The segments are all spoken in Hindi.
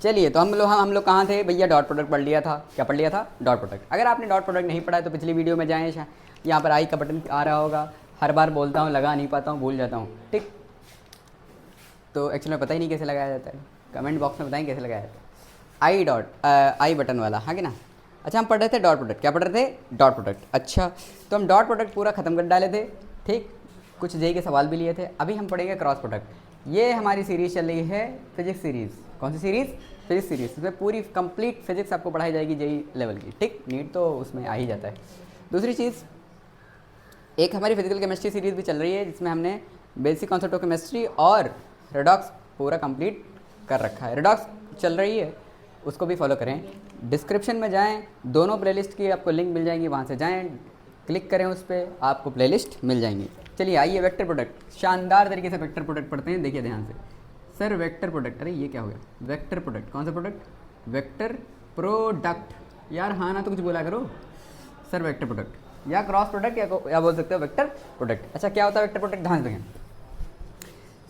चलिए, तो हम लोग कहाँ थे भैया? डॉट प्रोडक्ट पढ़ लिया था। क्या पढ़ लिया था? Dot product. अगर आपने डॉट प्रोडक्ट नहीं पढ़ा है तो पिछली वीडियो में जाएँ, यहाँ पर आई का बटन आ रहा होगा। हर बार बोलता हूँ, लगा नहीं पाता हूँ, भूल जाता हूँ, ठीक। तो एक्चुअली में पता ही नहीं कैसे लगाया जाता है। कमेंट बॉक्स में बताएं कैसे लगाया जाता है। आई बटन वाला, हाँ कि ना। अच्छा, हम पढ़ रहे थे डॉट प्रोडक्ट। क्या पढ़ रहे थे? Dot product. अच्छा, तो हम डॉट प्रोडक्ट पूरा ख़त्म कर डाले थे, ठीक। कुछ जेई के सवाल भी लिए थे। अभी हम पढ़ेंगे क्रॉस प्रोडक्ट। ये हमारी सीरीज़ चल रही है फिजिक्स सीरीज़। कौन सी सीरीज़? Physics series. इसमें पूरी कंप्लीट फिजिक्स आपको पढ़ाई जाएगी जेई लेवल की, ठीक। नीट तो उसमें आ ही जाता है। दूसरी चीज़, एक हमारी फिजिकल केमिस्ट्री सीरीज़ भी चल रही है जिसमें हमने बेसिक कॉन्सेप्ट ऑफ केमिस्ट्री और रेडॉक्स पूरा कंप्लीट कर रखा है। रेडॉक्स चल रही है, उसको भी फॉलो करें। डिस्क्रिप्शन में जाएं, दोनों प्लेलिस्ट की आपको लिंक मिल जाएंगी, वहाँ से जाएं, क्लिक करें उस पर, आपको प्लेलिस्ट मिल जाएंगी। चलिए आइए वेक्टर प्रोडक्ट, शानदार तरीके से वेक्टर प्रोडक्ट पढ़ते हैं। देखिए ध्यान से। सर वेक्टर प्रोडक्ट, अरे ये क्या हो गया? वेक्टर प्रोडक्ट, कौन सा प्रोडक्ट? Vector product. यार हाँ ना तो कुछ बोला करो। सर वेक्टर प्रोडक्ट या क्रॉस प्रोडक्ट या बोल सकते हो वेक्टर प्रोडक्ट। अच्छा, क्या होता है वेक्टर प्रोडक्ट? ध्यान देखें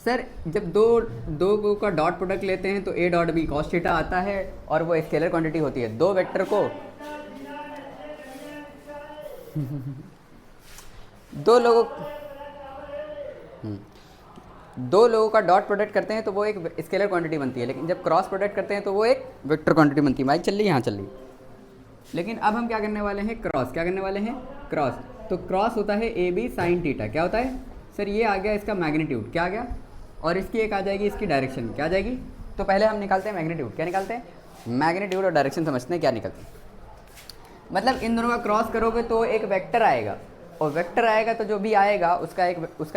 सर, जब दो का डॉट प्रोडक्ट लेते हैं तो A dot B cos theta आता है और वो स्केलर क्वांटिटी होती है। दो वेक्टर को दो लोगों का डॉट प्रोडक्ट करते हैं तो वो एक स्केलर क्वांटिटी बनती है, लेकिन जब क्रॉस प्रोडक्ट करते हैं तो वो एक वेक्टर क्वांटिटी बनती है। माइक चल रही है? यहाँ चल रही। लेकिन अब हम क्या करने वाले हैं? क्रॉस। क्या करने वाले हैं? क्रॉस। तो क्रॉस होता है ए बी साइन थीटा। क्या होता है सर? ये आ गया इसका मैग्नीट्यूड। क्या आ गया? और इसकी एक आ जाएगी इसकी डायरेक्शन। क्या आ जाएगी? तो पहले हम निकालते हैं मैग्नीट्यूड। क्या निकालते हैं? मैग्नीट्यूड और डायरेक्शन समझते हैं क्या निकलते हैं। मतलब इन दोनों का क्रॉस करोगे तो एक वेक्टर आएगा, और वेक्टर आएगा तो जो भी आएगा उसका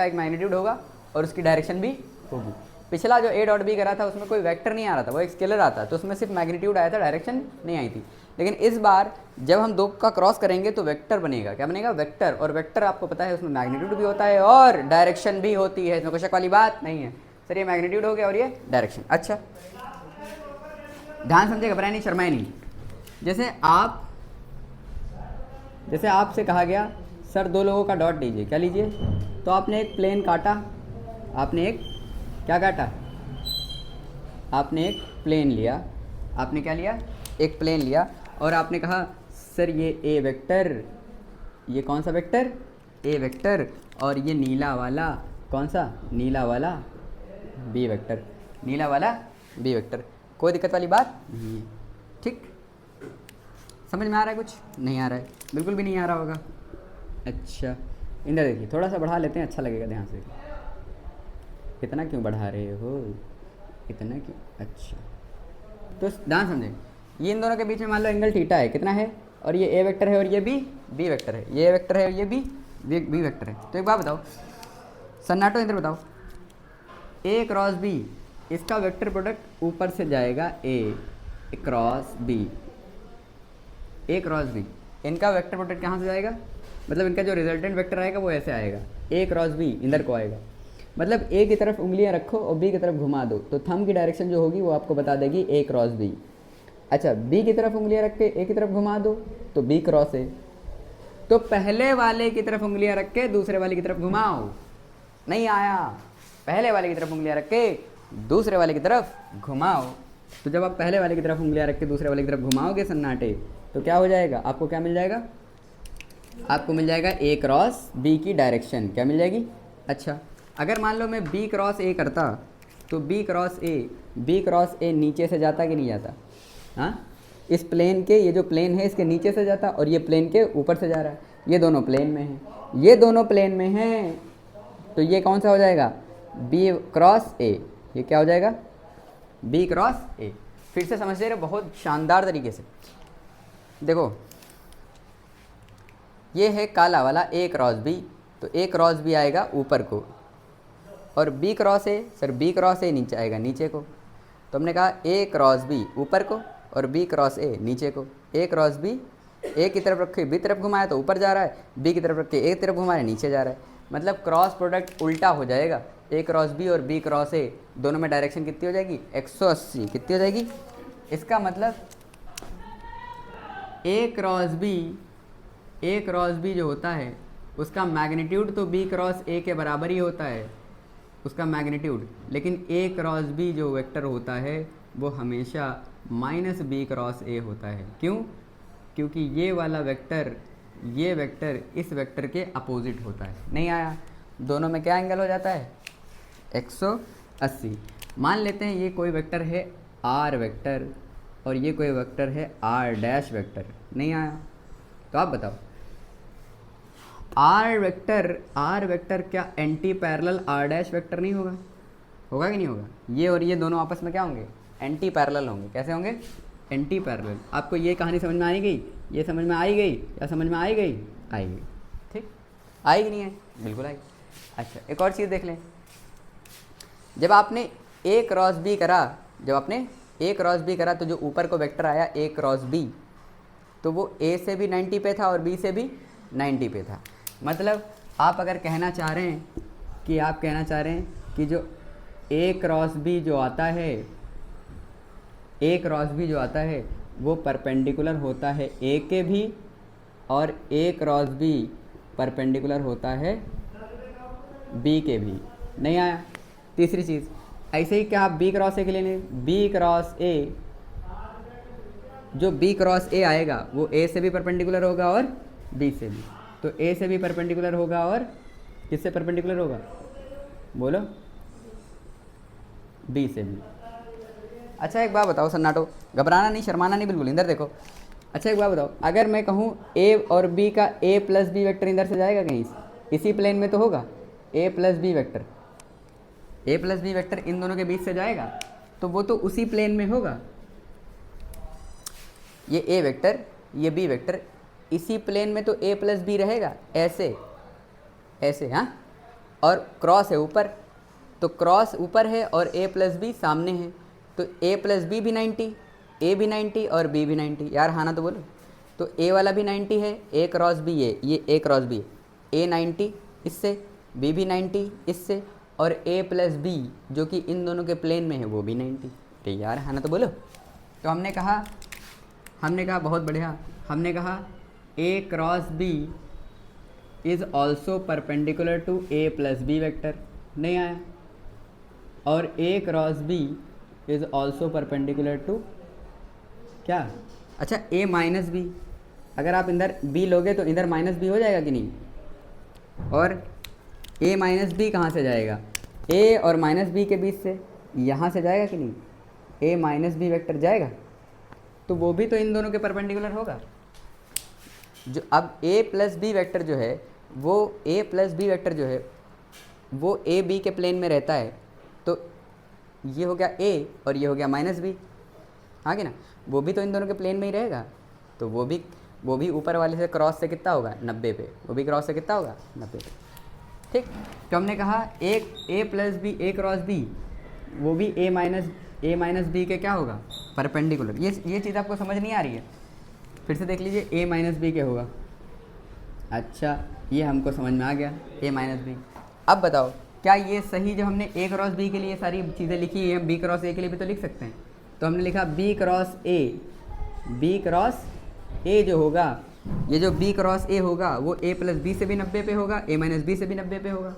एक मैग्नीट्यूड होगा और उसकी डायरेक्शन भी होगी। पिछला जो ए डॉट बी करा था उसमें कोई वेक्टर नहीं आ रहा था, वो एक स्केलर आता, तो उसमें सिर्फ मैग्नीट्यूड आया था, डायरेक्शन नहीं आई थी। लेकिन इस बार जब हम दो का क्रॉस करेंगे तो वेक्टर बनेगा। क्या बनेगा? वेक्टर। और वेक्टर आपको पता है उसमें मैग्नीट्यूड भी होता है और डायरेक्शन भी होती है, इसमें कोई शक वाली बात नहीं है। सर ये मैग्नीट्यूड हो गया और ये डायरेक्शन। अच्छा ध्यान समझे, घबराए नहीं, शर्माए नहीं। जैसे आपसे कहा गया सर दो लोगों का डॉट लीजिए। क्या लीजिए? तो आपने एक प्लेन काटा, आपने एक क्या काटा? आपने एक प्लेन लिया। आपने क्या लिया? एक प्लेन लिया और आपने कहा सर ये ए वेक्टर, ये कौन सा वेक्टर? ए वेक्टर, और ये नीला वाला कौन सा? नीला वाला बी वेक्टर। नीला वाला बी वेक्टर। कोई दिक्कत वाली बात नहीं है, ठीक। समझ में आ रहा है? कुछ नहीं आ रहा है? बिल्कुल भी नहीं आ रहा होगा। अच्छा इधर देखिए, थोड़ा सा बढ़ा लेते हैं, अच्छा लगेगा। ध्यान से। इतना क्यों बढ़ा रहे हो? इतना क्यों? अच्छा तो ध्यान समझें, ये इन दोनों के बीच में मान लो एंगल थीटा है। कितना है? और ये ए वेक्टर है और ये बी वेक्टर है। ये ए वेक्टर है और ये बी वेक्टर है। तो एक बात बताओ सन्नाटो, इधर बताओ, ए क्रॉस बी, इसका वेक्टर प्रोडक्ट ऊपर से जाएगा ए क्रॉस बी, ए क्रॉस बी, इनका वेक्टर प्रोडक्ट कहाँ से जाएगा? मतलब इनका जो रिजल्टेंट वेक्टर आएगा वो ऐसे आएगा, ए क्रॉस बी इधर को आएगा। मतलब ए की तरफ उंगलियां रखो और बी की तरफ घुमा दो तो थंब की डायरेक्शन जो होगी वो आपको बता देगी ए क्रॉस बी। अच्छा बी की तरफ उंगलियां रख के ए की तरफ घुमा दो तो बी क्रॉस ए। तो पहले वाले की तरफ उंगलियां रख के दूसरे वाले की तरफ घुमाओ। नहीं आया? पहले वाले की तरफ उंगलियां रख के दूसरे वाले की तरफ घुमाओ। तो जब आप पहले वाले की तरफ उंगलियां रख के दूसरे वाले की तरफ घुमाओगे सन्नाटे, तो क्या हो जाएगा? आपको क्या मिल जाएगा? आपको मिल जाएगा ए क्रॉस बी की डायरेक्शन। क्या मिल जाएगी? अच्छा अगर मान लो मैं बी क्रॉस ए करता तो बी क्रॉस ए नीचे से जाता कि नहीं जाता? हाँ, इस प्लेन के, ये जो प्लेन है इसके नीचे से जाता और ये प्लेन के ऊपर से जा रहा है। ये दोनों प्लेन में हैं, ये दोनों प्लेन में हैं, तो ये कौन सा हो जाएगा? B cross A. ये क्या हो जाएगा? B cross A. फिर से समझ ले रहे, बहुत शानदार तरीके से देखो। ये है काला वाला ए क्रॉस बी, तो ए क्रॉस बी आएगा ऊपर को और B cross A, sir B cross A नीचे आएगा नीचे को। तो हमने कहा ए क्रॉस बी ऊपर को और बी क्रॉस ए नीचे को। ए क्रॉस बी, ए की तरफ रखे बी तरफ घुमाया तो ऊपर जा रहा है, बी की तरफ रख के ए तरफ घुमाया नीचे जा रहा है। मतलब क्रॉस प्रोडक्ट उल्टा हो जाएगा। ए क्रॉस बी और बी क्रॉस ए दोनों में डायरेक्शन कितनी हो जाएगी? 180। कितनी हो जाएगी? इसका मतलब ए क्रॉस बी जो होता है उसका मैग्नीट्यूड तो बी क्रॉस ए के बराबर ही होता है, उसका मैग्नीट्यूड। लेकिन ए क्रॉस बी जो वेक्टर होता है वो हमेशा माइनस बी क्रॉस ए होता है। क्यों? क्योंकि ये वाला वेक्टर, ये वेक्टर इस वेक्टर के अपोजिट होता है। नहीं आया? दोनों में क्या एंगल हो जाता है? 180। मान लेते हैं ये कोई वेक्टर है आर वेक्टर और ये कोई वेक्टर है आर डैश वेक्टर। नहीं आया? तो आप बताओ, आर वेक्टर क्या anti parallel R dash vector नहीं होगा? होगा कि नहीं होगा? ये और ये दोनों आपस में क्या होंगे? एंटी पैरेलल होंगे। कैसे होंगे? Anti parallel. आपको ये कहानी समझ में आई गई? ये समझ में आई गई या समझ में आई गई? आई गई। ठीक, आई कि नहीं है? बिल्कुल आई। अच्छा, एक और चीज़ देख लें। जब आपने ए क्रॉस बी करा, तो जो ऊपर को वेक्टर आया ए क्रॉस बी, तो वो ए से भी 90 पे था और बी से भी 90 पे था। मतलब आप अगर कहना चाह रहे हैं कि जो ए क्रॉस बी जो आता है वो परपेंडिकुलर होता है ए के भी, और ए क्रॉस बी परपेंडिकुलर होता है बी के भी। नहीं आया? तीसरी चीज़, ऐसे ही क्या आप बी क्रॉस ए के लिए नहीं, बी क्रॉस ए, जो बी क्रॉस ए आएगा वो ए से भी परपेंडिकुलर होगा और बी से भी। तो ए से भी परपेंडिकुलर होगा और किससे परपेंडिकुलर होगा? बोलो, बी से भी। अच्छा एक बात बताओ सन्नाटो, घबराना नहीं, शर्माना नहीं, बिल्कुल इधर देखो। अच्छा एक बात बताओ, अगर मैं कहूँ ए और बी का ए प्लस बी वेक्टर इधर से जाएगा कहीं? इसी प्लेन में तो होगा। ए प्लस बी वेक्टर इन दोनों के बीच से जाएगा, तो वो तो उसी प्लेन में होगा। ये ए वेक्टर, ये बी वेक्टर, इसी प्लेन में तो ए प्लस बी रहेगा, ऐसे ऐसे। हाँ, और क्रॉस है ऊपर, तो क्रॉस ऊपर है और ए प्लस बी सामने है, तो ए प्लस बी भी 90, ए भी 90 और बी भी 90। यार हाँ ना तो बोलो। तो ए वाला भी 90 है, ए क्रॉस बी है, ये ए क्रॉस बी है, ए 90 इससे, बी भी 90 इससे, और ए प्लस बी जो कि इन दोनों के प्लेन में है वो भी 90। तो यार हाँ ना तो बोलो। तो हमने कहा बहुत बढ़िया, हमने कहा A cross B is also perpendicular to A plus B vector. नहीं आया? और A cross B is also perpendicular to क्या? अच्छा, ए माइनस बी, अगर आप इधर बी लोगे तो इधर माइनस बी हो जाएगा कि नहीं? और ए माइनस बी कहाँ से जाएगा? ए और माइनस बी के बीच से, यहाँ से जाएगा कि नहीं? ए माइनस बी वेक्टर जाएगा, तो वो भी तो इन दोनों के परपेंडिकुलर होगा। जो अब ए प्लस बी वेक्टर जो है वो ए बी के प्लेन में रहता है, तो ये हो गया ए और ये हो गया माइनस बी। हाँ कि ना? वो भी तो इन दोनों के प्लेन में ही रहेगा, तो वो भी ऊपर वाले से क्रॉस से कितना होगा? 90 पे। वो भी क्रॉस से कितना होगा? 90 पे। ठीक, तो हमने कहा ए प्लस बी, ए क्रॉस बी, वो भी ए माइनस बी के क्या होगा? परपेंडिकुलर। ये चीज़ आपको समझ नहीं आ रही है? फिर से देख लीजिए, ए माइनस बी के होगा। अच्छा, ये हमको समझ में आ गया, ए माइनस बी। अब बताओ, क्या ये सही? जो हमने ए क्रॉस बी के लिए सारी चीज़ें लिखी है, बी क्रॉस ए के लिए भी तो लिख सकते हैं। तो हमने लिखा बी क्रॉस ए जो होगा, ये जो बी क्रॉस ए होगा वो ए प्लस बी से भी 90 पे होगा, ए माइनस बी से भी 90 पे होगा।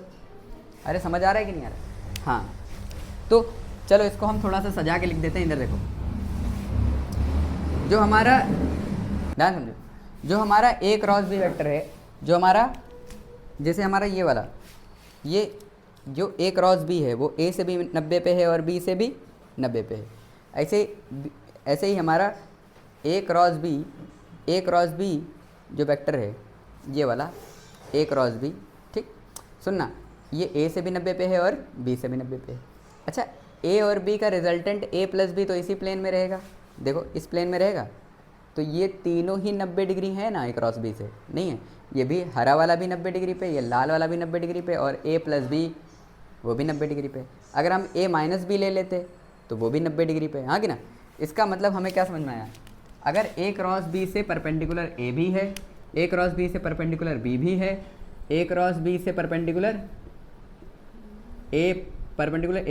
अरे समझ आ रहा है कि नहीं आ रहा? हाँ, तो चलो इसको हम थोड़ा सा सजा के लिख देते हैं। इधर देखो, जो हमारा, ध्यान समझो, जो हमारा ए क्रॉस बी वेक्टर है, जो हमारा, जैसे हमारा ये वाला, ये जो ए क्रॉस बी है वो ए से भी 90 पे है और बी से भी 90 पे है। ऐसे ही हमारा ए क्रॉस बी जो वेक्टर है, ये वाला ए क्रॉस बी, ठीक, सुनना, ये ए से भी 90 पे है और बी से भी 90 पे है। अच्छा, ए और बी का रिजल्टेंट ए प्लस बी तो इसी प्लेन में रहेगा। देखो इस प्लेन में रहेगा, तो ये तीनों ही 90 डिग्री है ना ए क्रॉस बी से? नहीं है? ये भी हरा वाला भी 90 डिग्री पे, ये लाल वाला भी 90 डिग्री पे, और ए प्लस बी वो भी 90 डिग्री पे। अगर हम ए माइनस बी ले लेते तो वो भी 90 डिग्री पे। हाँ कि ना? इसका मतलब हमें क्या समझ में आया? अगर ए क्रॉस बी से परपेंडिकुलर ए भी है, ए क्रॉस बी से परपेंडिकुलर बी भी है, ए क्रॉस बी से perpendicular A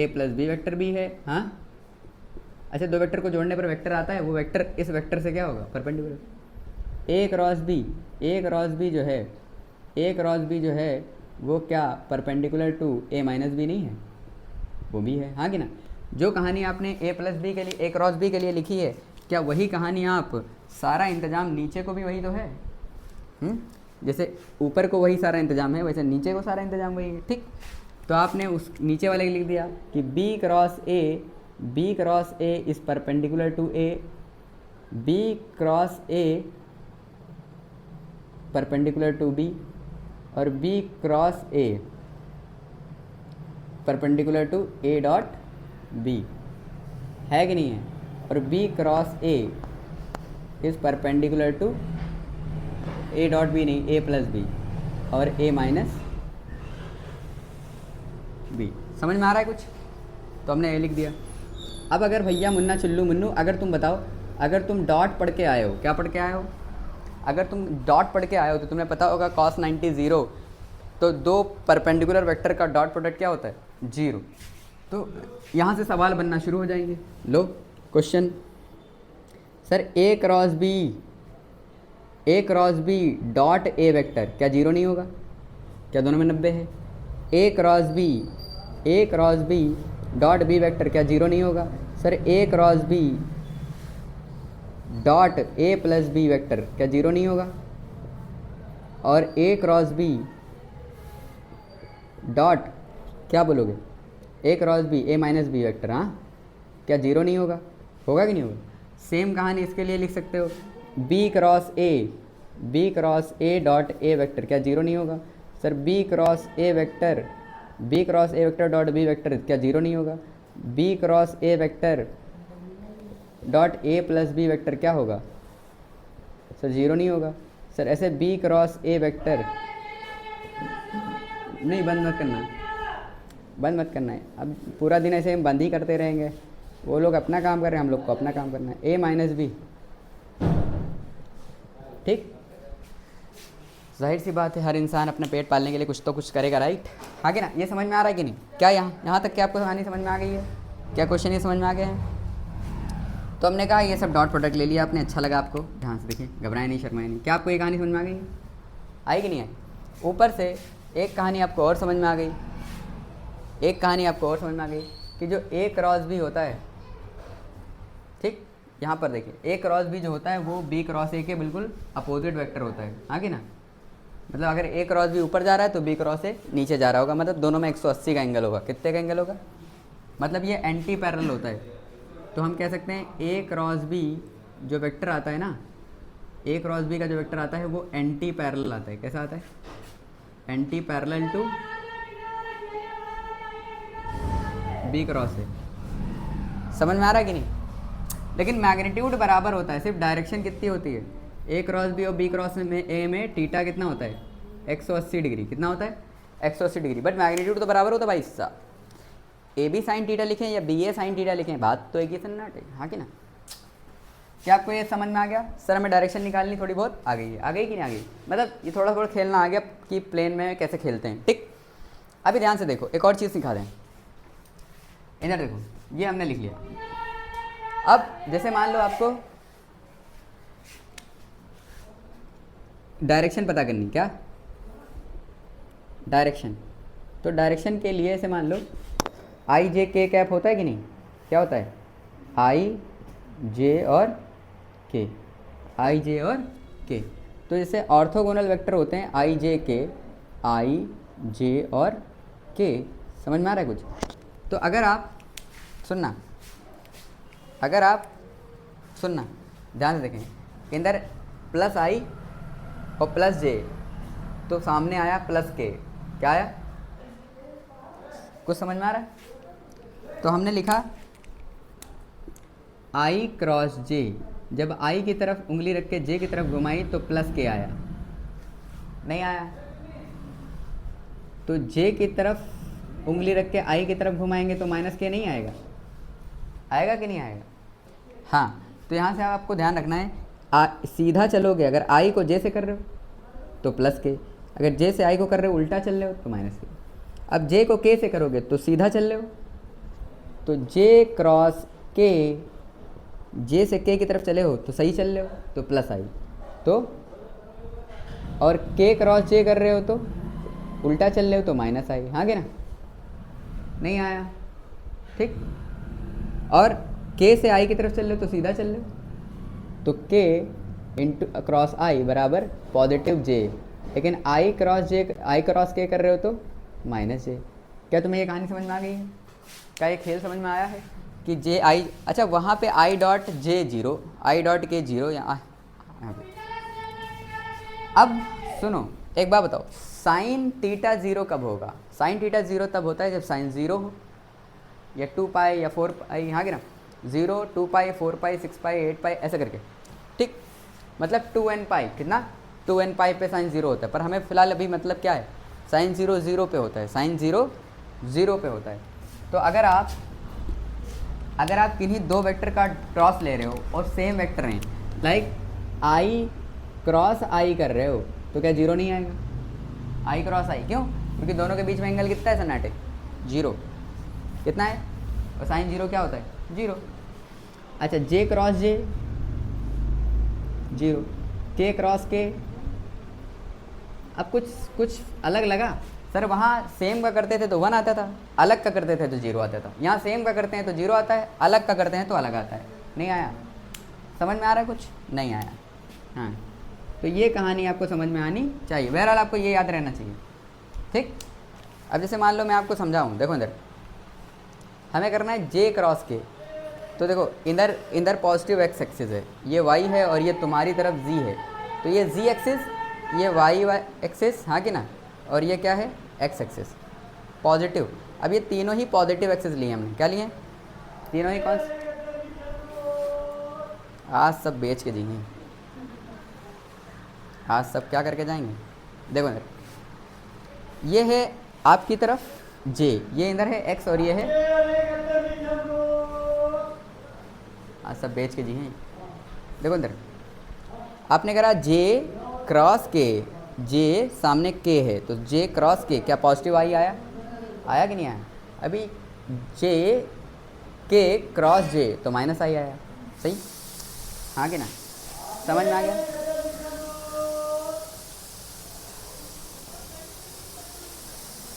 plus B vector भी है। हाँ, अच्छा, दो वेक्टर को जोड़ने पर वेक्टर आता है, वो वेक्टर इस वेक्टर से क्या होगा? परपेंडिकुलर। ए क्रॉस बी जो है वो क्या perpendicular to A minus B नहीं है? वो भी है। हाँ कि ना? जो कहानी आपने ए प्लस बी के लिए, ए क्रॉस बी के लिए लिखी है, क्या वही कहानी आप सारा इंतज़ाम नीचे को भी वही तो है? जैसे ऊपर को वही सारा इंतज़ाम है, वैसे नीचे को सारा इंतज़ाम वही है। ठीक, तो आपने उस नीचे वाले लिख दिया कि B cross A is perpendicular to A, B cross A perpendicular to B, और B cross A perpendicular to A dot B, है कि नहीं है? और B cross A is perpendicular to A dot B, नहीं ए प्लस बी और ए माइनस बी। समझ में आ रहा है कुछ? तो हमने ए लिख दिया। अब अगर भैया मुन्ना चुल्लू मुन्नू, अगर तुम बताओ, अगर तुम डॉट पढ़ के आए हो, क्या पढ़ के आए हो? अगर तुम डॉट पढ़ के आए हो तो तुम्हें पता होगा cos 90 0, तो दो परपेंडिकुलर वेक्टर का डॉट प्रोडक्ट क्या होता है? 0। तो यहाँ से सवाल बनना शुरू हो जाएंगे। लो question, sir A cross B dot A vector क्या 0 नहीं होगा? क्या दोनों में 90 है? A cross B dot B vector क्या 0 नहीं होगा? Sir A cross B dot A plus B vector क्या 0 नहीं होगा? और ए क्रॉस बी डॉट क्या बोलोगे? ए क्रॉस बी ए माइनस बी वेक्टर, हाँ, क्या 0 नहीं होगा? होगा कि नहीं होगा? सेम कहानी इसके लिए लिख सकते हो, B cross A dot A vector क्या 0 नहीं होगा? Sir B cross A vector dot B vector क्या 0 नहीं होगा? B cross A vector dot A plus B vector क्या होगा? सर 0 नहीं होगा। सर ऐसे बी क्रॉस ए वेक्टर, नहीं बंद मत करना है। अब पूरा दिन ऐसे हम बंद ही करते रहेंगे, वो लोग अपना काम कर रहे हैं, हम लोग को अपना काम करना है। ए माइनस बी, ठीक, जाहिर सी बात है, हर इंसान अपने पेट पालने के लिए कुछ तो कुछ करेगा, राइट? आगे ना, ये समझ में आ रहा है कि नहीं? क्या यहाँ तक क्या आपको कहानी समझ में आ गई है? क्या क्वेश्चन ये समझ में आ गए हैं? तो हमने कहा ये सब डॉट प्रोडक्ट ले लिया आपने, अच्छा लगा आपको? ध्यान से देखिए, घबराए नहीं, शर्माए नहीं। क्या आपको ये कहानी समझ में आ गई? आई कि नहीं आई? ऊपर से एक कहानी आपको और समझ में आ गई, कि जो ए क्रॉस बी होता है, ठीक, यहाँ पर देखिए, ए क्रॉस बी जो होता है वो बी क्रॉस ए के बिल्कुल अपोजिट वेक्टर होता है, आगे ना? मतलब अगर ए क्रॉस बी ऊपर जा रहा है तो बी क्रॉस ए नीचे जा रहा होगा, मतलब दोनों में 180 का एंगल होगा। कितने का एंगल होगा? मतलब ये एंटी पैरेलल होता है। तो हम कह सकते हैं ए क्रॉस बी जो वेक्टर आता है ना, ए क्रॉस बी का जो वेक्टर आता है वो एंटी पैरेलल आता है। कैसा आता है? Anti parallel to B cross A. समझ में आ रहा है कि नहीं? लेकिन मैग्नीट्यूड बराबर होता है, सिर्फ डायरेक्शन कितनी होती है? ए क्रॉस बी और बी क्रॉस में ए में थीटा कितना होता है? 180 डिग्री। कितना होता है? 180 डिग्री। बट मैग्नीट्यूड तो बराबर होता है भाई साहब। ए बी साइन थीटा लिखें या बी ए साइन थीटा लिखें, बात तो एक ही सन्नाटे, हाँ कि ना? क्या आपको ये समझ में आ गया? सर हमें डायरेक्शन निकालनी थोड़ी बहुत आ गई है, आ गई कि नहीं आ गई? मतलब ये थोड़ा थोड़ा खेलना आ गया कि प्लेन में कैसे खेलते हैं, ठीक? अभी ध्यान से देखो, एक और चीज़ सिखा दें। इधर देखो, ये हमने लिख लिया। अब जैसे मान लो आपको डायरेक्शन पता करनी, क्या डायरेक्शन? तो डायरेक्शन के लिए ऐसे मान लो आई जे के कैप होता है कि नहीं? क्या होता है? आई जे और के, आई जे और के। तो जैसे ऑर्थोगोनल वेक्टर होते हैं आई जे और के। समझ में आ रहा है कुछ? तो अगर आप सुनना, ध्यान से देखें, इधर प्लस आई और प्लस जे, तो सामने आया प्लस के, क्या आया? कुछ समझ में आ रहा है? तो हमने लिखा आई क्रॉस जे, जब आई की तरफ उंगली रख के जे की तरफ घुमाई तो प्लस के आया, नहीं आया? तो जे की तरफ उंगली रख के आई की तरफ घुमाएंगे तो माइनस के नहीं आएगा? आएगा कि नहीं आएगा? हाँ, तो यहाँ से आपको ध्यान रखना है, सीधा चलोगे अगर आई को जे से कर रहे हो तो प्लस के, अगर जे से आई को कर रहे हो उल्टा चल रहे हो तो माइनस के। अब जे को के से करोगे तो सीधा चल रहे हो, तो जे क्रॉस के, जे से के की तरफ चले हो तो सही चल रहे हो तो प्लस आई, तो और के क्रॉस जे कर रहे हो तो उल्टा चल रहे हो तो माइनस आई, हाँ कि ना? नहीं आया, ठीक? और के से आई की तरफ चल रहे हो तो सीधा चल रहे हो, तो के इंटू क्रॉस आई बराबर पॉजिटिव जे, लेकिन आई क्रॉस के कर रहे हो तो माइनस जे। क्या तुम्हें ये कहानी समझ में आ गई है? क्या ये खेल समझ में आया है कि जे आई, अच्छा वहाँ पे I dot J zero, I dot के जीरो, यहाँ पे। अब सुनो एक बात बताओ, साइन थीटा जीरो कब होगा? साइन थीटा जीरो तब होता है जब साइन जीरो हो, या 2 पाई या 4 पाई, यहाँ के ना 0, 2 पाई, 4 पाई, 6 पाई, 8 पाई ऐसे करके, ठीक। मतलब 2n पाई, कितना 2n पाई पे साइन जीरो होता है, पर हमें फिलहाल अभी मतलब क्या है, साइन जीरो जीरो पे होता है, साइन जीरो जीरो पे होता है। तो अगर आप किन्हीं दो वेक्टर का क्रॉस ले रहे हो और सेम वेक्टर हैं, लाइक आई क्रॉस आई कर रहे हो, तो क्या जीरो नहीं आएगा? आई क्रॉस आई, क्यों? क्योंकि दोनों के बीच में एंगल कितना है सन्नाटे? जीरो। कितना है? और साइन जीरो क्या होता है? जीरो। अच्छा जे क्रॉस जे जीरो, के क्रॉस के, अब कुछ अलग लगा सर, वहाँ सेम का करते थे तो 1 आता था, अलग का करते थे तो 0 आता था। यहाँ सेम का करते हैं तो 0 आता है, अलग का करते हैं तो अलग आता है। नहीं आया? समझ में आ रहा है? कुछ नहीं आया? हाँ, तो ये कहानी आपको समझ में आनी चाहिए। बहरहाल आपको ये याद रहना चाहिए, ठीक। अब जैसे मान लो मैं आपको समझाऊँ, देखो इधर हमें करना है जे क्रॉस के, तो देखो इधर पॉजिटिव एक्स एक्सिस है, ये वाई है और ये तुम्हारी तरफ जी है, तो ये जी एक्सिस, ये वाई एक्सिस, हाँ कि ना, और ये क्या है? X axis positive. अब ये तीनों ही पॉजिटिव एक्सिस लिए हमने, क्या लिए? तीनों ही कौन से? आज सब बेच के जाएंगे, आज सब क्या करके जाएंगे? देखो इधर ये है आपकी तरफ जे, ये इधर है एक्स और ये है, आज सब बेच के जी हैं। देखो इधर आपने करा जे क्रॉस के, जे सामने के है तो जे क्रॉस के, क्या पॉजिटिव आई आया? आया कि नहीं आया? अभी जे के क्रॉस जे तो माइनस आई आया, सही? हाँ कि ना? समझ में आ गया?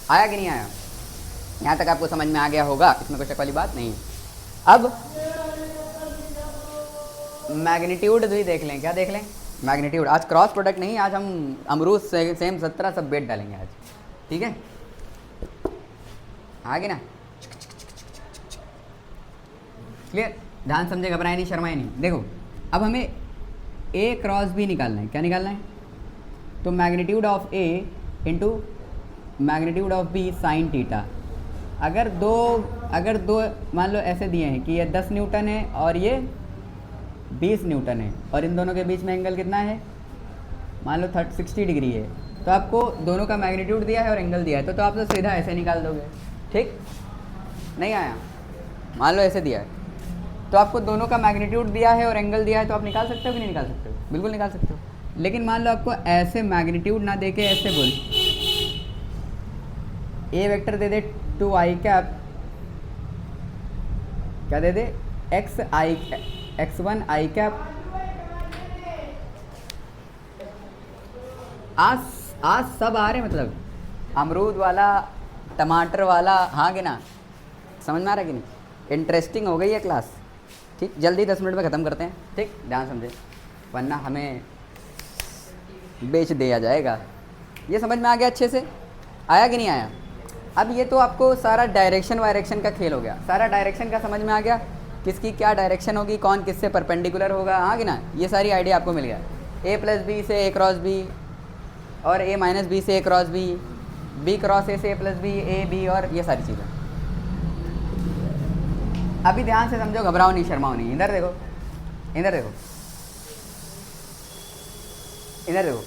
आया कि नहीं आया? यहाँ तक आपको समझ में आ गया होगा, इसमें कोई शक वाली बात नहीं है। अब मैग्नीट्यूड भी देख लें, क्या देख लें? मैग्नीट्यूड। आज क्रॉस प्रोडक्ट नहीं, आज हम अमरूद सेम 17 सब बेट डालेंगे आज, ठीक है? आगे ना, क्लियर? ध्यान समझे, घबराए नहीं, शर्माए नहीं। देखो अब हमें ए क्रॉस बी निकालना है, क्या निकालना है? तो magnitude of A into magnitude of B sine theta. अगर दो मान लो ऐसे दिए हैं कि ये 10 न्यूटन है और ये 20 न्यूटन है, और इन दोनों के बीच में एंगल कितना है? मान लो 60 डिग्री है, तो आपको दोनों का मैग्नीट्यूड दिया है और एंगल दिया है, तो आप तो सीधा ऐसे निकाल दोगे, ठीक? नहीं आया? मान लो ऐसे दिया है, तो आपको दोनों का मैग्नीट्यूड दिया है और एंगल दिया है, तो आप निकाल सकते हो कि नहीं निकाल सकते हो? बिल्कुल निकाल सकते हो। लेकिन मान लो आपको ऐसे मैग्नीट्यूड ना दे के ऐसे बोल, ए वेक्टर दे दे 2i कैप, क्या दे दे? x1 i cap. आज सब आ रहे, मतलब अमरूद वाला, टमाटर वाला, हाँ कि ना? समझ में आ रहा है कि नहीं? इंटरेस्टिंग हो गई है क्लास, ठीक। जल्दी 10 मिनट में ख़त्म करते हैं, ठीक? ध्यान समझे, वरना हमें बेच दिया जाएगा। ये समझ में आ गया? अच्छे से आया कि नहीं आया? अब ये तो आपको सारा डायरेक्शन वायरेक्शन का खेल हो गया, सारा डायरेक्शन का समझ में आ गया, किसकी क्या डायरेक्शन होगी, कौन किससे परपेंडिकुलर होगा, हाँ कि ना? ये सारी आइडिया आपको मिल गया। a प्लस बी से a क्रॉस बी, और a माइनस बी से a cross B, b cross a से a plus B, a b, और ये सारी चीज़ें। अभी ध्यान से समझो, घबराओ नहीं, शर्माओ नहीं। इधर देखो, इधर देखो, इधर देखो।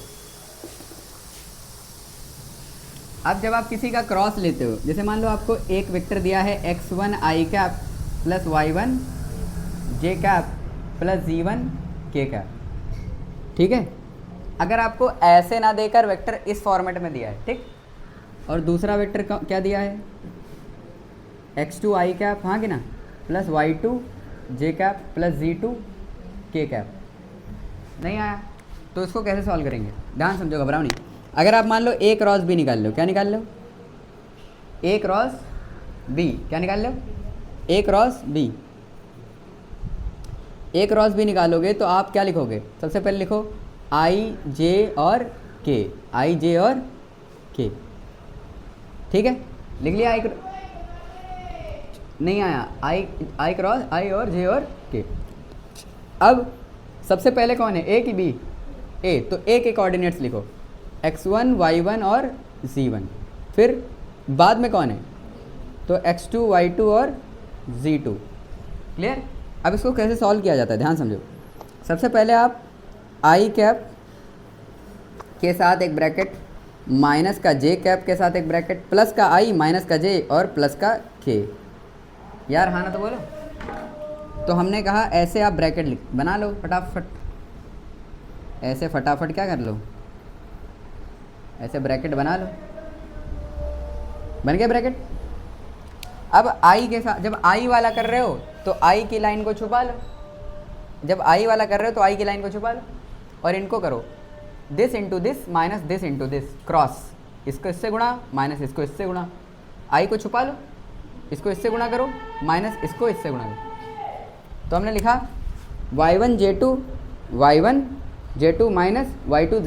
अब जब आप किसी का क्रॉस लेते हो, जैसे मान लो आपको एक वेक्टर दिया है x1 i cap plus y1 j cap plus z1 k cap, ठीक है? अगर आपको ऐसे ना देकर वेक्टर इस फॉर्मेट में दिया है, ठीक, और दूसरा वेक्टर क्या दिया है? x2 i कैप, हाँ कि ना, plus y2 j cap plus z2 k cap. नहीं आया? तो इसको कैसे सॉल्व करेंगे? ध्यान समझो, घबराओ नहीं। अगर आप मान लो a क्रॉस b निकाल लो, क्या निकाल लो? a क्रॉस b, क्या निकाल लो? a cross b। A cross B निकालोगे तो आप क्या लिखोगे? सबसे पहले लिखो आई जे और के, आई जे और के, ठीक है, लिख लिया। आई नहीं आया, आई क्रॉस आई और जे और के। अब सबसे पहले कौन है, ए की बी? ए, तो ए के कोऑर्डिनेट्स लिखो x1 y1 और z1। फिर बाद में कौन है, तो x2 y2 और z2। क्लियर? अब इसको कैसे सॉल्व किया जाता है ध्यान समझो। सबसे पहले आप आई कैप के साथ एक ब्रैकेट, माइनस का जे कैप के साथ एक ब्रैकेट, प्लस का आई माइनस का जे और प्लस का के। यार हाँ ना तो बोलो। तो हमने कहा ऐसे आप ब्रैकेट बना लो फटाफट, ऐसे फटाफट क्या कर लो, ऐसे ब्रैकेट बना लो। बन गया ब्रैकेट। अब आई के साथ जब आई वाला कर रहे हो तो आई की लाइन को छुपा लो, जब आई वाला कर रहे हो तो आई की लाइन को छुपा लो और इनको करो this into this minus this into this, cross, इसको इससे गुणा माइनस इसको इससे गुणा, आई को छुपा लो, इसको इससे गुणा करो माइनस इसको इससे गुणा करो। तो हमने लिखा y1 j2 minus y2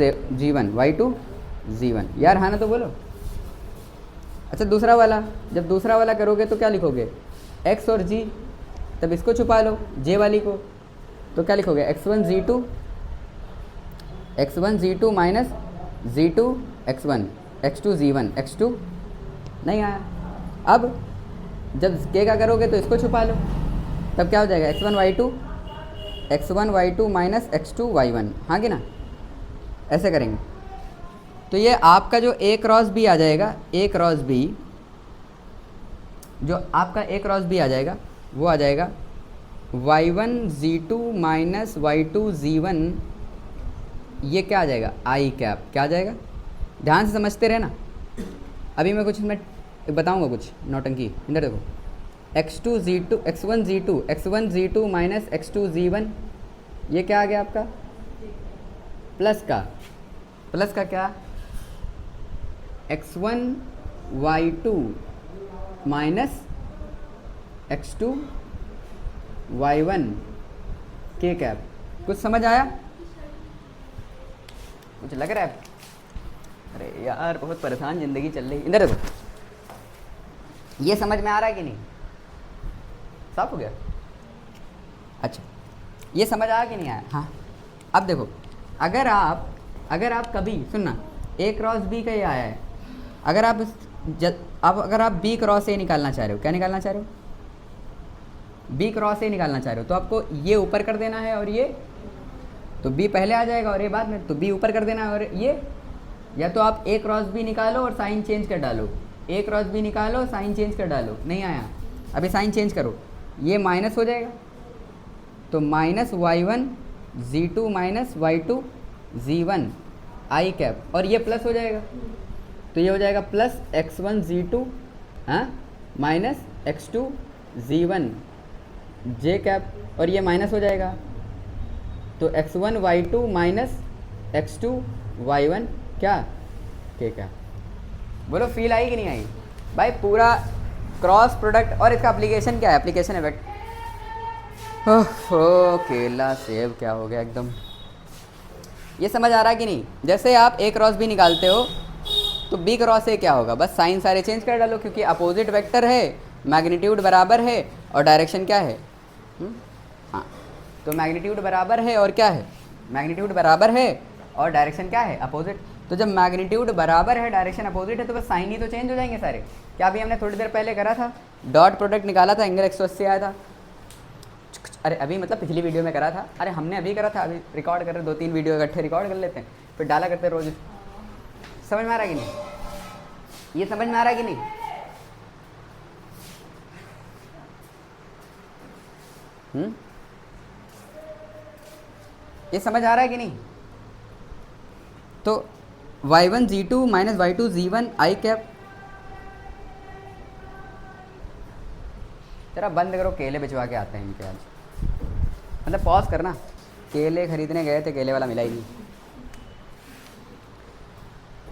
g1 यार हाँ ना तो बोलो। अच्छा दूसरा वाला, जब दूसरा वाला करोगे तो क्या लिखोगे, x और g, तब इसको छुपा लो j वाली को, तो क्या लिखोगे x1 z2 minus z2 x1 x2 z1 x2 नहीं आया। अब जब k का करोगे तो इसको छुपा लो, तब क्या हो जाएगा x1 y2 minus x2 y1, हाँ कि ना, ऐसे करेंगे। तो ये आपका जो a क्रॉस b आ जाएगा, a क्रॉस b, जो आपका a क्रॉस b आ जाएगा वो आ जाएगा y1 z2 minus y2 z1, ये क्या आ जाएगा, आई कैप, क्या आ जाएगा, ध्यान से समझते रहे ना। अभी मैं कुछ मैं बताऊंगा कुछ नौटंकी, इधर देखो x1 z2 minus x2 z1, ये क्या आ गया आपका, प्लस का क्या, x1 y2 minus x2 y1 के कैप। कुछ समझ आया, कुछ लग रहा है? अरे यार बहुत परेशान ज़िंदगी चल रही। इधर देखो, ये समझ में आ रहा है कि नहीं, साफ हो गया? अच्छा ये समझ आया कि नहीं आया? हाँ अब देखो, अगर आप कभी सुनना, ए क्रॉस बी का ये आया है, अगर आप बी क्रॉस ए निकालना चाह रहे हो, क्या निकालना चाह रहे हो, बी क्रॉस ए निकालना चाह रहे हो, तो आपको ये ऊपर कर देना है और ये, तो बी पहले आ जाएगा और ये बाद में, तो बी ऊपर कर देना है और ये, या तो आप ए क्रॉस बी निकालो और साइन चेंज कर डालो, ए क्रॉस बी निकालो साइन चेंज कर डालो, नहीं आया, अभी साइन चेंज करो, ये माइनस हो जाएगा, तो minus y1 z2 minus y2 z1 आई कैप, और ये प्लस हो जाएगा, तो ये हो जाएगा प्लस x1 z2 हाँ माइनस x2 z1 जे कैप, और ये माइनस हो जाएगा, तो x1 y2 minus x2 y1 क्या के क्या। बोलो फील आई कि नहीं आई भाई? पूरा क्रॉस प्रोडक्ट, और इसका एप्लीकेशन क्या है, एप्लीकेशन है वेक्टर। ओह केला सेब क्या हो गया एकदम, ये समझ आ रहा है कि नहीं? जैसे आप ए क्रॉस बी निकालते हो तो बी क्रॉस ए क्या होगा, बस साइन सारे चेंज कर डालो, क्योंकि अपोजिट वेक्टर है, मैग्नीट्यूड बराबर है और डायरेक्शन क्या है, हाँ तो मैग्नीट्यूड बराबर है और क्या है, मैग्नीट्यूड बराबर है और डायरेक्शन क्या है, अपोजिट। तो जब मैग्नीट्यूड बराबर है डायरेक्शन अपोजिट है तो बस साइन ही तो चेंज हो जाएंगे सारे। क्या अभी हमने थोड़ी देर पहले करा था, डॉट प्रोडक्ट निकाला था, एंगल 180 आया था। अरे अभी मतलब पिछली वीडियो में करा था, अरे हमने अभी करा था, अभी रिकॉर्ड कर रहे, 2-3 वीडियो इकट्ठे रिकॉर्ड कर लेते हैं फिर डाला करते रोज। समझ में आ रहा है कि नहीं, ये समझ में आ रहा है कि नहीं? ये समझ आ रहा है कि नहीं? तो y1 z2 minus y2 z1 आई कैप। जरा बंद करो, केले भिजवा के आते हैं इनके आज, मतलब पॉज करना, केले खरीदने गए थे, केले वाला मिला ही नहीं।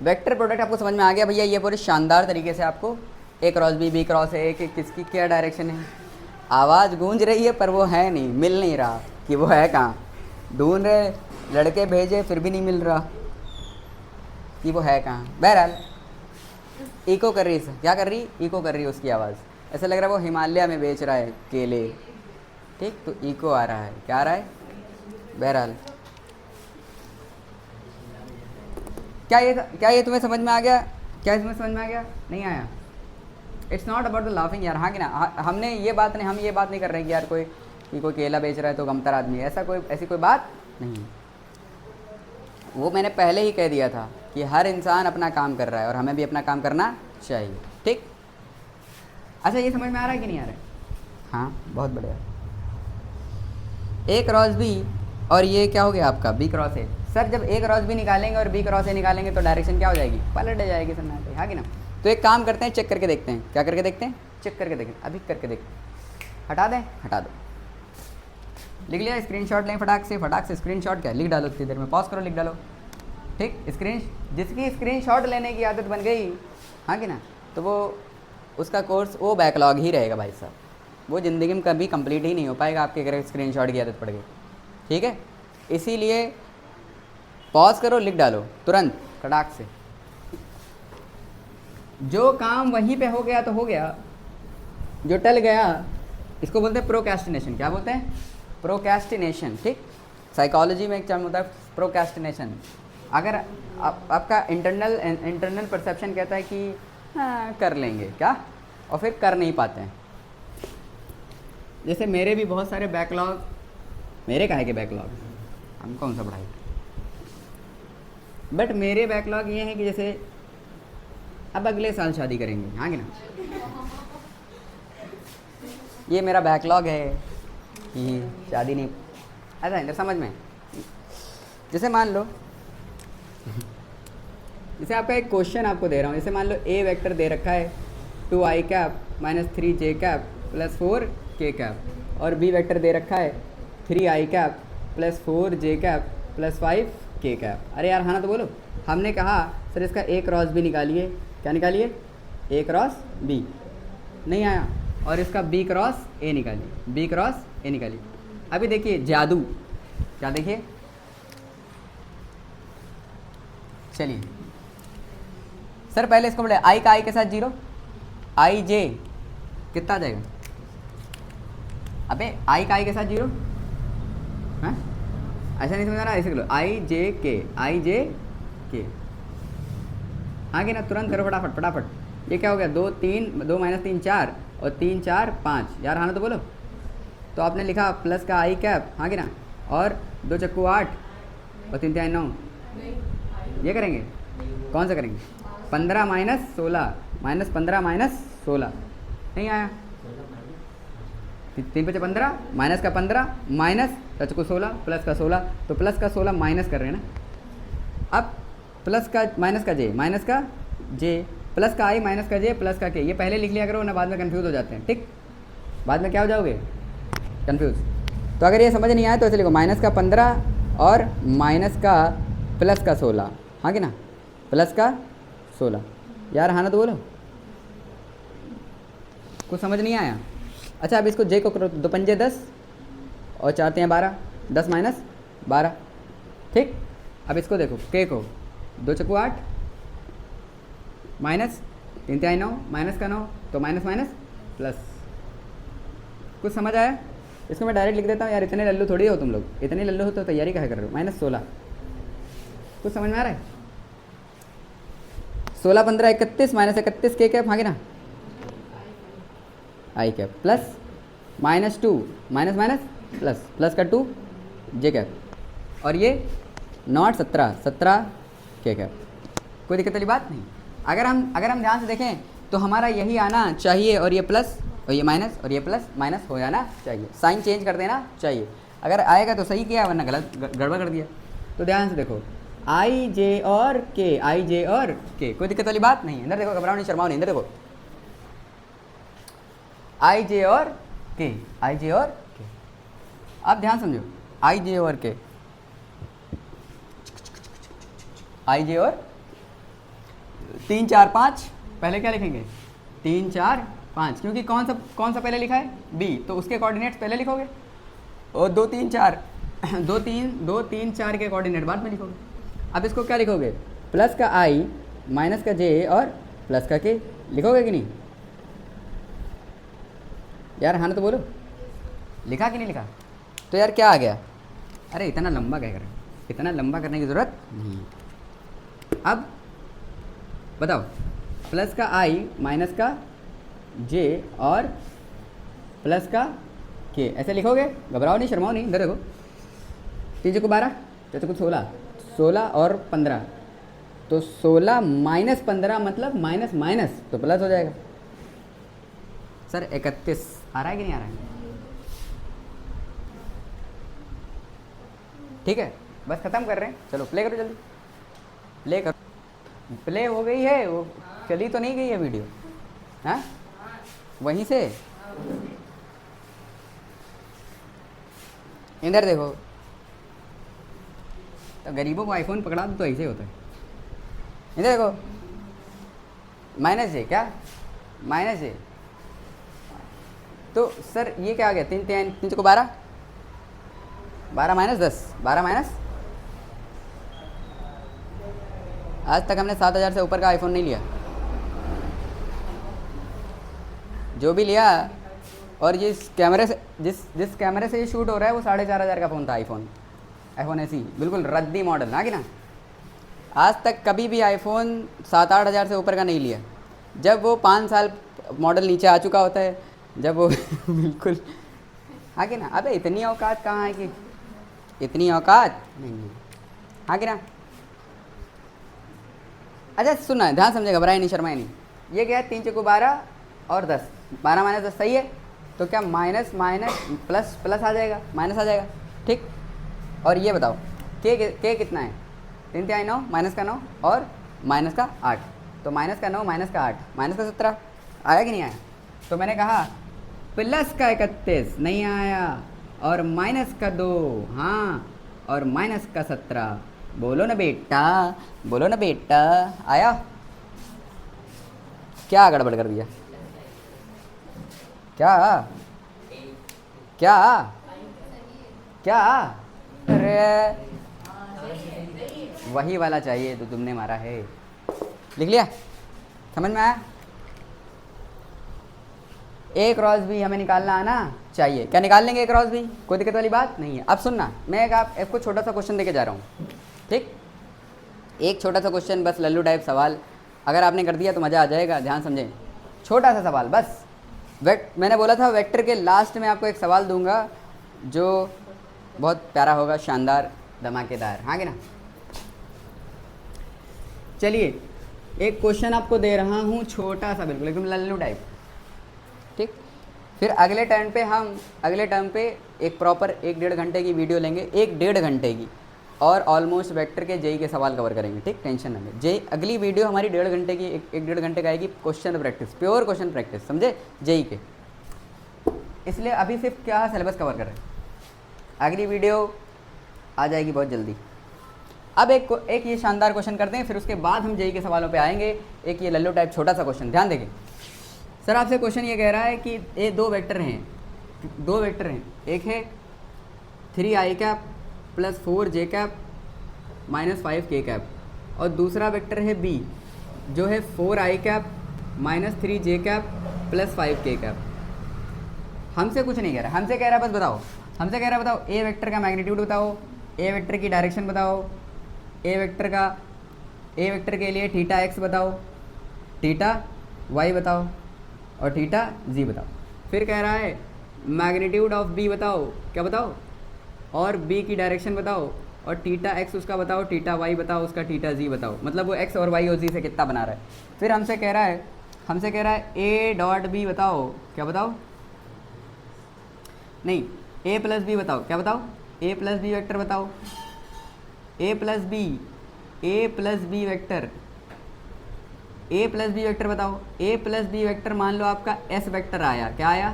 वेक्टर प्रोडक्ट आपको समझ में आ गया भैया? ये पूरे शानदार तरीके से आपको ए क्रॉस बी क्रॉस ए कि किसकी क्या डायरेक्शन है, आवाज़ गूंज रही है पर वो है नहीं, मिल नहीं रहा। कि वो है कहाँ, ढूंढ रहे, लड़के भेजे फिर भी नहीं मिल रहा कि वो है कहाँ। बहरहाल इको कर रही है, क्या कर रही, इको कर रही है उसकी आवाज़, ऐसा लग रहा है वो हिमालय में बेच रहा है केले, ठीक, तो इको आ रहा है, क्या आ रहा है। बहरहाल क्या ये तुम्हें समझ में आ गया, क्या इसमें समझ में आ गया, नहीं आया। It's not about the laughing यार, हाँ कि ना, हमने ये बात नहीं, हम ये बात नहीं कर रहे हैं कि यार कोई केला बेच रहा है तो कमतर आदमी है, ऐसी कोई बात नहीं। वो मैंने पहले ही कह दिया था कि हर इंसान अपना काम कर रहा है और हमें भी अपना काम करना चाहिए, ठीक। अच्छा ये समझ में आ रहा है कि नहीं आ रहा है, हाँ बहुत बढ़िया। ए क्रॉस बी और ये क्या हो गया आपका बी क्रॉस ए। सर जब ए क्रॉस बी निकालेंगे और बी क्रॉस ए निकालेंगे तो डायरेक्शन क्या हो जाएगी, पलट जाएगी सर, हाँ कि ना। तो एक काम करते हैं, चेक करके देखते हैं, क्या करके देखते हैं, चेक करके देखें, अभी करके देखते हैं। हटा दें, हटा दो, लिख लिया, स्क्रीनशॉट लें फटाक से स्क्रीनशॉट क्या लिख डालो, इतनी देर में पॉज करो, लिख डालो, ठीक। जिसकी स्क्रीनशॉट लेने की आदत बन गई, हाँ कि ना, तो वो उसका कोर्स वो बैकलॉग ही रहेगा भाई साहब, वो ज़िंदगी में कभी कंप्लीट ही नहीं हो पाएगा आपके अगर स्क्रीनशॉट की आदत पड़ गई, ठीक है। इसीलिए पॉज करो, लिख डालो तुरंत फटाक से, जो काम वहीं पे हो गया तो हो गया, जो टल गया इसको बोलते हैं प्रोक्रेस्टिनेशन। क्या बोलते हैं, प्रोक्रेस्टिनेशन, ठीक। साइकोलॉजी में एक टर्म होता है प्रोक्रेस्टिनेशन। अगर आपका इंटरनल परसेप्शन कहता है कि हाँ कर लेंगे क्या, और फिर कर नहीं पाते हैं। जैसे मेरे भी बहुत सारे बैकलॉग, मेरे काहे के बैकलॉग, हम कौन सा पढ़ाई, बट मेरे बैकलॉग ये हैं कि जैसे अब अगले साल शादी करेंगे, हाँ कि ना, ये मेरा बैकलॉग है कि शादी नहीं। अच्छा इधर समझ में, जैसे मान लो, जैसे आपका एक क्वेश्चन आपको दे रहा हूँ, जैसे मान लो ए वेक्टर दे रखा है 2i cap minus 3j cap plus 4k cap, और बी वेक्टर दे रखा है 3i cap plus 4j cap plus 5k cap. अरे यार हाँ ना तो बोलो, हमने कहा सर इसका ए क्रॉस बी निकालिए, क्या निकालिए, ए क्रॉस बी, नहीं आया, और इसका बी क्रॉस ए निकालिए, बी क्रॉस ए निकालिए। अभी देखिए जादू, क्या देखिए, चलिए सर पहले इसको बोले आई का आई के साथ 0, आई जे कितना आ जाएगा, अबे आई का आई के साथ 0, हाँ ऐसा नहीं समझ आ रहा, ऐसे लो आई जे के, हाँ कि ना, तुरंत करो फटाफट फटाफट। ये क्या हो गया, 2 3 2 माइनस 3 4 और 3 4 5, यार हाँ ना तो बोलो। तो आपने लिखा प्लस का आई कैप, हाँ कि ना, और 2 चक्कू 8 और 3 3 9, ये करेंगे, कौन सा करेंगे, 15 माइनस 16 माइनस 15 माइनस 16, नहीं आया, 3 5 15 माइनस का 15 माइनस चक्कू 16 प्लस का 16, तो प्लस का 16 माइनस कर रहे हैं ना। अब प्लस का माइनस का जे माइनस का जे प्लस का आई माइनस का जे प्लस का के, ये पहले लिख लिया करो ना, बाद में कंफ्यूज हो जाते हैं, ठीक, बाद में क्या हो जाओगे, कंफ्यूज। तो अगर ये समझ नहीं आया तो ऐसे लिखो माइनस का 15 और माइनस का प्लस का 16, हाँ कि ना, प्लस का 16, यार हाँ ना तो बोलो, कुछ समझ नहीं आया। अच्छा अब इसको जे को करो, 2 पंजे 10 और 4 3 12, 10 माइनस 12, ठीक। अब इसको देखो के को, 2 चक्कू 8 माइनस 3 3 9 माइनस का 9, तो माइनस माइनस प्लस, कुछ समझ आया। इसको मैं डायरेक्ट लिख देता हूँ यार, इतने लल्लू थोड़ी हो तुम लोग, इतने लल्लू हो तो तैयारी कहाँ कर रहे हो, माइनस 16, कुछ समझ में आ रहा है, 16 15 31 माइनस 31 के कैप, हाँ कि ना, I cap plus minus 2 minus minus plus, plus का 2 जे कैप, और ये नॉट 17 के कैप, कोई दिक्कत वाली बात नहीं। अगर हम ध्यान से देखें तो हमारा यही आना चाहिए, और ये प्लस और ये माइनस और ये प्लस माइनस हो जाना चाहिए, साइन चेंज कर देना चाहिए, अगर आएगा तो सही किया वरना गलत गड़बड़ कर दिया। तो ध्यान से देखो आई जे और के, आई जे और के, कोई दिक्कत वाली बात नहीं है, अंदर देखो, घबराओ नहीं, शर्माओ नहीं, अंदर देखो आई जे और के, आई जे और के। अब ध्यान समझो, आई जे और के, आई जे और 3 4 5, पहले क्या लिखेंगे 3 4 5, क्योंकि कौन सा पहले लिखा है बी, तो उसके कोऑर्डिनेट्स पहले लिखोगे, और 2 3 4 2 3 4 के कोऑर्डिनेट बाद में लिखोगे। अब इसको क्या लिखोगे, प्लस का आई माइनस का जे और प्लस का के, लिखोगे कि नहीं यार? हाँ ना तो बोलो, लिखा कि नहीं लिखा? तो यार क्या आ गया? अरे इतना लंबा क्या करें, इतना लंबा करने की ज़रूरत नहीं है। अब बताओ, प्लस का आई माइनस का जे और प्लस का के, ऐसे लिखोगे? घबराओ नहीं, शर्माओ नहीं, इधर देखो। 3 को 12, 4 को 16, 16 और 15, तो 16 माइनस 15 मतलब माइनस माइनस तो प्लस हो जाएगा। सर 31 आ रहा है कि नहीं आ रहा है? ठीक है, बस ख़त्म कर रहे हैं। चलो प्ले करो जल्दी, प्ले करो। प्ले हो गई है, वो चली तो नहीं गई है वीडियो? हाँ वहीं से इधर देखो। तो गरीबों को आईफोन पकड़ा दो तो ऐसे होता है। इधर देखो, माइनस जे, क्या माइनस जे? तो सर ये क्या आ गया? 3 3 को 12, 12 माइनस 10, 12 माइनस। आज तक हमने 7,000 से ऊपर का आईफोन नहीं लिया, जो भी लिया। और जिस कैमरे से जिस कैमरे से ये शूट हो रहा है वो 4,500 का फ़ोन था, आईफोन ऐसी बिल्कुल रद्दी मॉडल ना कि ना। आज तक कभी भी आईफोन 7-8 हज़ार से ऊपर का नहीं लिया। जब वो 5 साल मॉडल नीचे आ चुका होता है, जब वो बिल्कुल, हाँ कि ना। अबे इतनी औकात कहाँ है कि, इतनी औकात नहीं है, हाँ कि ना। अच्छा सुना, ध्यान समझे, घबराए नहीं, शर्माए नहीं। ये क्या है? 3 को 12 और 10, 12 माइनस 10 सही है। तो क्या माइनस माइनस प्लस प्लस आ जाएगा, माइनस आ जाएगा, ठीक। और ये बताओ के कितना है? 3 3 9, माइनस का 9 और माइनस का 8, तो माइनस का 9 माइनस का 8 माइनस का 17 आया कि नहीं आया? तो मैंने कहा प्लस का 31 नहीं आया, और माइनस का 2 हाँ, और माइनस का 17। बोलो ना बेटा, बोलो ना बेटा, आया? क्या गड़बड़ कर दिया? क्या क्या क्या? अरे वही वाला चाहिए तो तुमने मारा है। लिख लिया? समझ में आया? ए क्रॉस बी हमें निकालना आना चाहिए। क्या निकाल लेंगे? ए क्रॉस बी, कोई दिक्कत वाली बात नहीं है। अब सुनना, मैं आपको छोटा सा क्वेश्चन देके जा रहा हूँ, ठीक। एक छोटा सा क्वेश्चन, बस लल्लू टाइप सवाल। अगर आपने कर दिया तो मज़ा आ जाएगा। ध्यान समझें, छोटा सा सवाल बस। मैंने बोला था वेक्टर के लास्ट में आपको एक सवाल दूंगा जो बहुत प्यारा होगा, शानदार, धमाकेदार, हाँ कि ना। चलिए एक क्वेश्चन आपको दे रहा हूँ, छोटा सा बिल्कुल एकदम लल्लू टाइप, ठीक। फिर अगले टर्म पे एक प्रॉपर 1-1.5 घंटे की वीडियो लेंगे, 1-1.5 घंटे की, और ऑलमोस्ट वेक्टर के जेई के सवाल कवर करेंगे, ठीक। टेंशन ना ले। जेई अगली वीडियो हमारी 1.5 घंटे की, 1-1.5 घंटे का आएगी। Question practice, pure question practice, समझे, जेई के। इसलिए अभी सिर्फ क्या सिलेबस कवर कर रहे हैं, अगली वीडियो आ जाएगी बहुत जल्दी। अब एक ये शानदार क्वेश्चन करते हैं, फिर उसके बाद हम जेई के सवालों पे आएंगे। एक ये लल्लू टाइप छोटा सा क्वेश्चन, ध्यान देंगे। सर आपसे क्वेश्चन ये कह रहा है कि ये दो वेक्टर हैं, एक है 3i cap plus 4j cap minus 5k cap, और दूसरा वेक्टर है b जो है 4i cap minus 3j cap plus 5k cap. हमसे कुछ नहीं कह रहा, हमसे कह रहा है बस बताओ, हमसे कह रहा है बताओ ए वेक्टर का मैग्नीट्यूड बताओ, ए वेक्टर की डायरेक्शन बताओ, ए वेक्टर के लिए थीटा x बताओ, थीटा y बताओ, और थीटा z बताओ। फिर कह रहा है मैग्नीट्यूड ऑफ b बताओ, क्या बताओ, और b की डायरेक्शन बताओ, और थीटा x उसका बताओ, थीटा y बताओ उसका, थीटा z बताओ। मतलब वो x और y और z से कितना बना रहा है। फिर हमसे कह रहा है a डॉट b बताओ, क्या बताओ, नहीं a प्लस b बताओ, क्या बताओ, a प्लस b वेक्टर बताओ, a plus b vector, a plus B vector बताओ। a प्लस बी वेक्टर मान लो आपका s वेक्टर आया, क्या आया,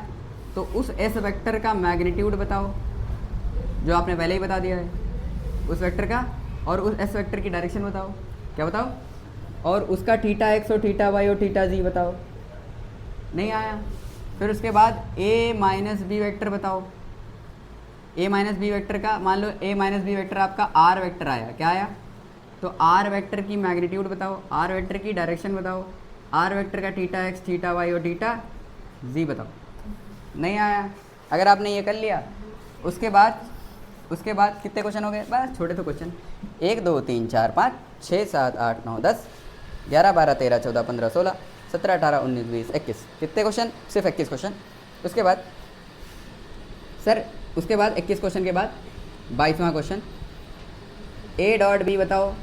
तो उस s वेक्टर का मैग्नीट्यूड बताओ, जो आपने पहले ही बता दिया है उस वेक्टर का, और उस s वेक्टर की डायरेक्शन बताओ, क्या बताओ, और उसका थीटा x और थीटा y और थीटा z बताओ। नहीं आया। फिर उसके बाद a माइनस बी वेक्टर बताओ, ए माइनस बी वेक्टर का, मान लो ए माइनस बी वेक्टर आपका आर वेक्टर आया, क्या आया? तो आर वेक्टर की मैग्नीट्यूड बताओ, आर वेक्टर की डायरेक्शन बताओ, आर वेक्टर का थीटा एक्स, थीटा वाई और थीटा जी बताओ। नहीं आया। अगर आपने ये कर लिया, उसके बाद कितने क्वेश्चन हो गए? बस छोटे तो क्वेश्चन, 1 2 3 4 5 6 7 8 9 10 11 12 13 14 15 16 17 18 19 20 21, कितने क्वेश्चन? सिर्फ 21 क्वेश्चन। उसके बाद सर, उसके बाद 21 क्वेश्चन के बाद 22वां क्वेश्चन, ए डॉट बी बताओ,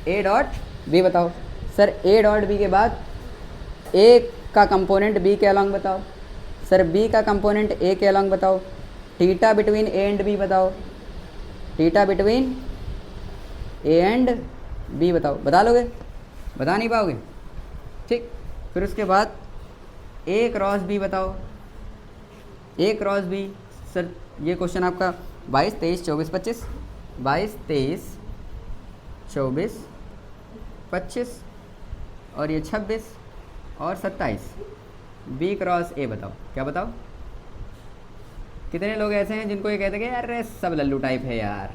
ए डॉट बी बताओ। सर ए डॉट बी के बाद ए का कंपोनेंट बी के अलॉन्ग बताओ, सर बी का कंपोनेंट ए के अलॉन्ग बताओ, theta between A and B बताओ, theta between A and B बताओ। बता लोगे? बता नहीं पाओगे? ठीक। फिर उसके बाद ए क्रॉस बी बताओ, ए क्रॉस बी। सर ये क्वेश्चन आपका 22 23 24 25, 22 23 24 25 और ये 26 और 27, बी क्रॉस ए बताओ। क्या बताओ? कितने लोग ऐसे हैं जिनको ये कहते हैं कि अरे सब लल्लू टाइप है यार।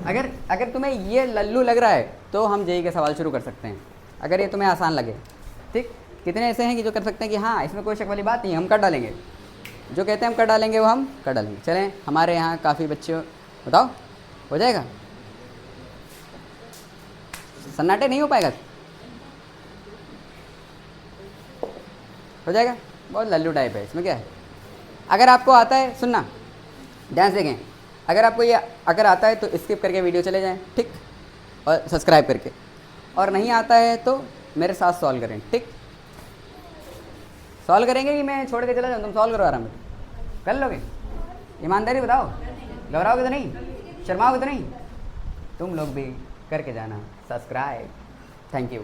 अगर तुम्हें ये लल्लू लग रहा है तो हम जेई के सवाल शुरू कर सकते हैं, अगर ये तुम्हें आसान लगे। ठीक। कितने ऐसे हैं कि जो कर सकते हैं कि हाँ इसमें कोई शक वाली बात नहीं, हम कर डालेंगे, जो कहते हैं हम कर डालेंगे वो हम कर डालेंगे। चलें, हमारे यहाँ काफ़ी बच्चे, बताओ हो जाएगा? सन्नाटे नहीं हो पाएगा? हो जाएगा। बहुत लल्लू टाइप है, इसमें क्या है? अगर आपको आता है, सुनना ध्यान से देखें, अगर आपको ये अगर आता है तो स्किप करके वीडियो चले जाएं, ठीक, और सब्सक्राइब करके, और नहीं आता है तो मेरे साथ सॉल्व करें। ठीक, सॉल्व करेंगे कि मैं छोड़ के चला जाऊँ? तुम सॉल्व करो आराम से, कर लोगे? ईमानदारी बताओ, घबराओगे तो नहीं, शर्माओगे तो नहीं? तुम लोग भी करके जाना सब्सक्राइब। Thank you.